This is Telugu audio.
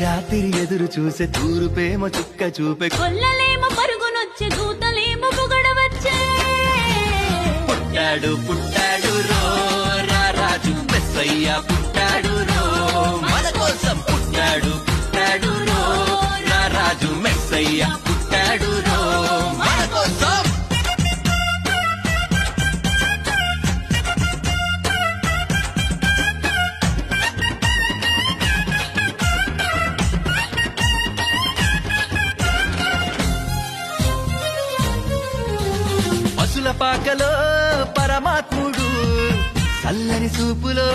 రాత్రి ఎదురు చూసే తూరుపేమో చుక్క చూపే కొల్లలేమో పరుగునొచ్చే దూతలేమో పొగడవచ్చే పుట్టాడు పుట్టాడు రో రారాజు మెస్సయ్య పుట్టాడు రో మన కోసం పుట్టాడు పుట్టాడు రో రారాజు మెస్సయ్య పుట్టాడు రో మన కోసం పసుల పాకలో పరమాత్ముడు చల్లని చూపులో